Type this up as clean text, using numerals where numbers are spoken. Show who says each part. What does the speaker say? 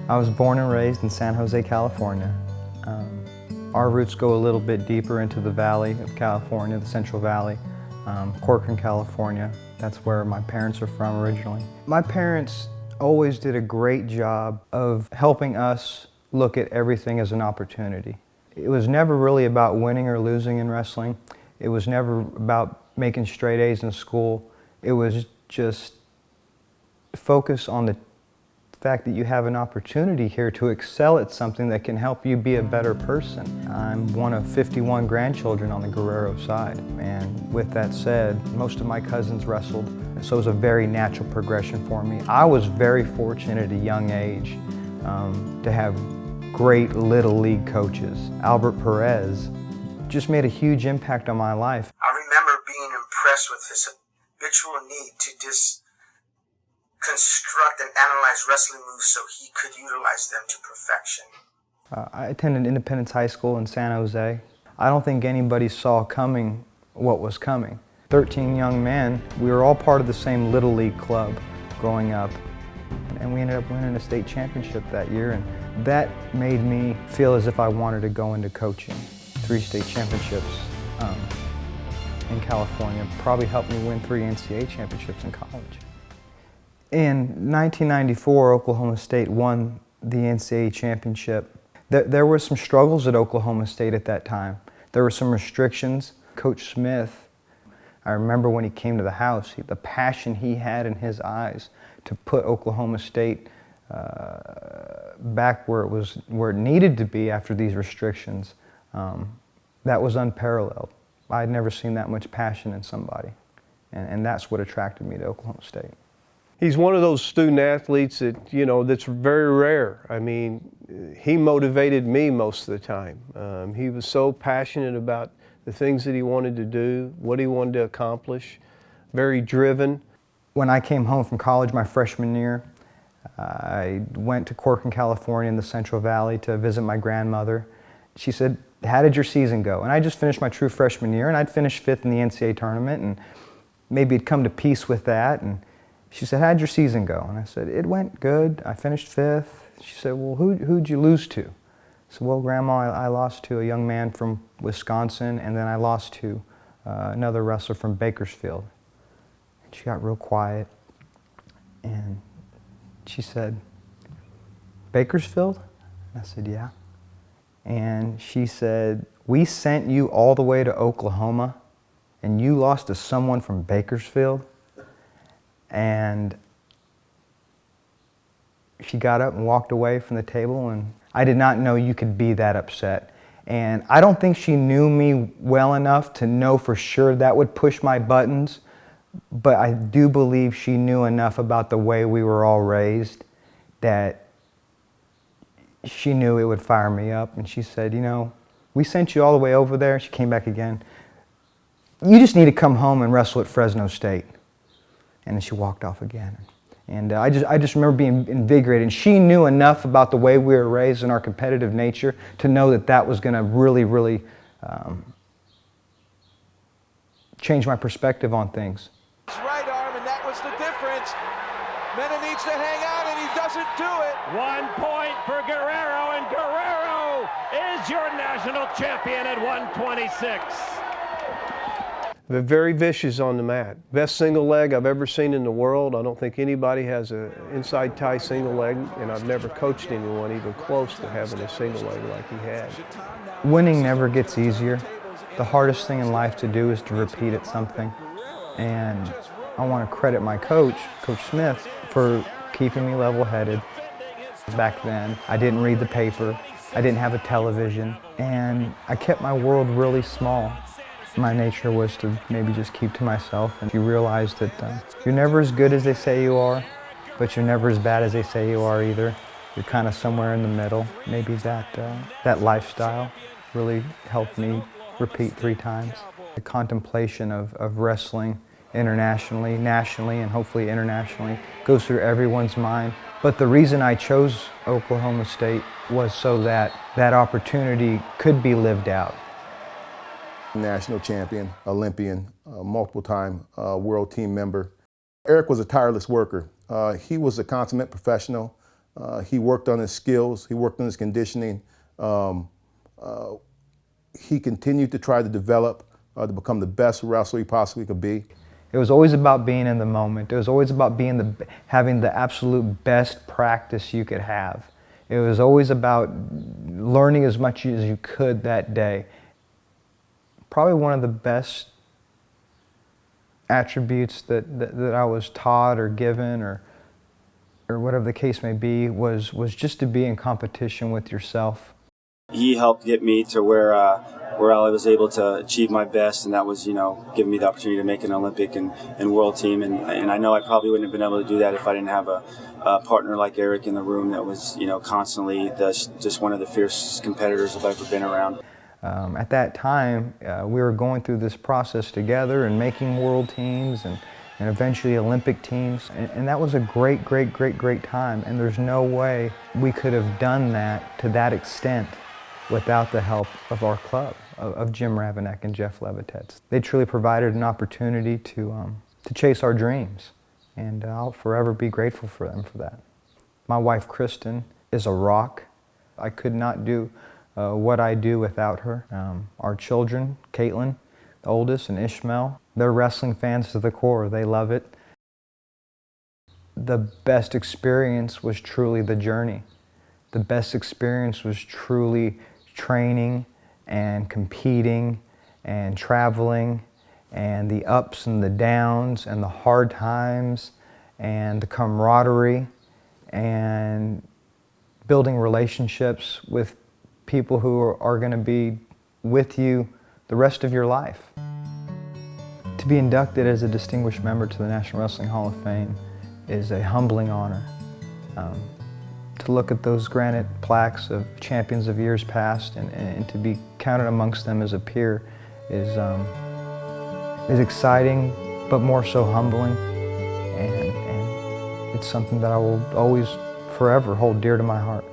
Speaker 1: I was born and raised in San Jose, California. Our roots go a little bit deeper into the valley of California, the Central Valley, Corcoran, California. That's where my parents are from originally. My parents always did a great job of helping us look at everything as an opportunity. It was never really about winning or losing in wrestling. It was never about making straight A's in school. It was just focus on the fact that you have an opportunity here to excel at something that can help you be a better person. I'm one of 51 grandchildren on the Guerrero side, and with that said, most of my cousins wrestled, so it was a very natural progression for me. I was very fortunate at a young age to have great Little League coaches. Albert Perez just made a huge impact on my life.
Speaker 2: I remember being impressed with his habitual need to construct and analyze wrestling moves so he could utilize them to perfection.
Speaker 1: I attended Independence High School in San Jose. I don't think anybody saw coming what was coming. 13 young men, we were all part of the same Little League club growing up. And we ended up winning a state championship that year, and that made me feel as if I wanted to go into coaching. 3 state championships in California probably helped me win 3 NCAA championships in college. In 1994, Oklahoma State won the NCAA championship. There were some struggles at Oklahoma State at that time. There were some restrictions. Coach Smith, I remember when he came to the house, the passion he had in his eyes to put Oklahoma State back where it needed to be after these restrictions. That was unparalleled. I had never seen that much passion in somebody, and that's what attracted me to Oklahoma State.
Speaker 3: He's one of those student athletes that, that's very rare. I mean, he motivated me most of the time. He was so passionate about the things that he wanted to do, what he wanted to accomplish, very driven.
Speaker 1: When I came home from college my freshman year, I went to Corcoran, California in the Central Valley to visit my grandmother. She said, "How did your season go?" And I just finished my true freshman year, and I'd finished 5th in the NCAA tournament, and maybe had come to peace with that. And she said, "How'd your season go?" And I said, "It went good. I finished 5th. She said, "Well, who'd you lose to?" I said, "Well, Grandma, I lost to a young man from Wisconsin, and then I lost to another wrestler from Bakersfield." And she got real quiet, and she said, "Bakersfield?" And I said, "Yeah." And she said, "We sent you all the way to Oklahoma, and you lost to someone from Bakersfield?" And she got up and walked away from the table, and I did not know you could be that upset. And I don't think she knew me well enough to know for sure that would push my buttons, but I do believe she knew enough about the way we were all raised that she knew it would fire me up. And she said, "We sent you all the way over there." She came back again. "You just need to come home and wrestle at Fresno State." And then she walked off again. And I just remember being invigorated. And she knew enough about the way we were raised and our competitive nature to know that that was going to really, really change my perspective on things.
Speaker 4: His right arm, and that was the difference. Mena needs to hang out, and he doesn't do it.
Speaker 5: 1 point for Guerrero, and Guerrero is your national champion at 126.
Speaker 3: They're very vicious on the mat. Best single leg I've ever seen in the world. I don't think anybody has an inside tie single leg, and I've never coached anyone even close to having a single leg like he had.
Speaker 1: Winning never gets easier. The hardest thing in life to do is to repeat at something. And I want to credit my coach, Coach Smith, for keeping me level-headed. Back then, I didn't read the paper, I didn't have a television, and I kept my world really small. My nature was to maybe just keep to myself, and you realize that you're never as good as they say you are, but you're never as bad as they say you are either. You're kind of somewhere in the middle. Maybe that lifestyle really helped me repeat 3 times. The contemplation of wrestling internationally, nationally, and hopefully internationally goes through everyone's mind. But the reason I chose Oklahoma State was so that that opportunity could be lived out.
Speaker 6: National champion, Olympian, multiple-time world team member. Eric was a tireless worker. He was a consummate professional. He worked on his skills. He worked on his conditioning. He continued to try to develop to become the best wrestler he possibly could be.
Speaker 1: It was always about being in the moment. It was always about having the absolute best practice you could have. It was always about learning as much as you could that day. Probably one of the best attributes that I was taught or given or whatever the case may be was just to be in competition with yourself.
Speaker 7: He helped get me to where I was able to achieve my best, and that was, giving me the opportunity to make an Olympic and world team. And I know I probably wouldn't have been able to do that if I didn't have a partner like Eric in the room that was, constantly just one of the fiercest competitors I've ever been around.
Speaker 1: At that time, we were going through this process together and making world teams and eventually Olympic teams. And that was a great, great, great, great time. And there's no way we could have done that to that extent without the help of our club, of Jim Ravenek and Jeff Levitets. They truly provided an opportunity to chase our dreams. And I'll forever be grateful for them for that. My wife, Kristen, is a rock. I could not do what I do without her. Our children, Caitlin, the oldest, and Ishmael, they're wrestling fans to the core. They love it. The best experience was truly the journey. The best experience was truly training and competing and traveling and the ups and the downs and the hard times and the camaraderie and building relationships with people who are going to be with you the rest of your life. To be inducted as a distinguished member to the National Wrestling Hall of Fame is a humbling honor. To look at those granite plaques of champions of years past and to be counted amongst them as a peer is exciting, but more so humbling. And it's something that I will always, forever hold dear to my heart.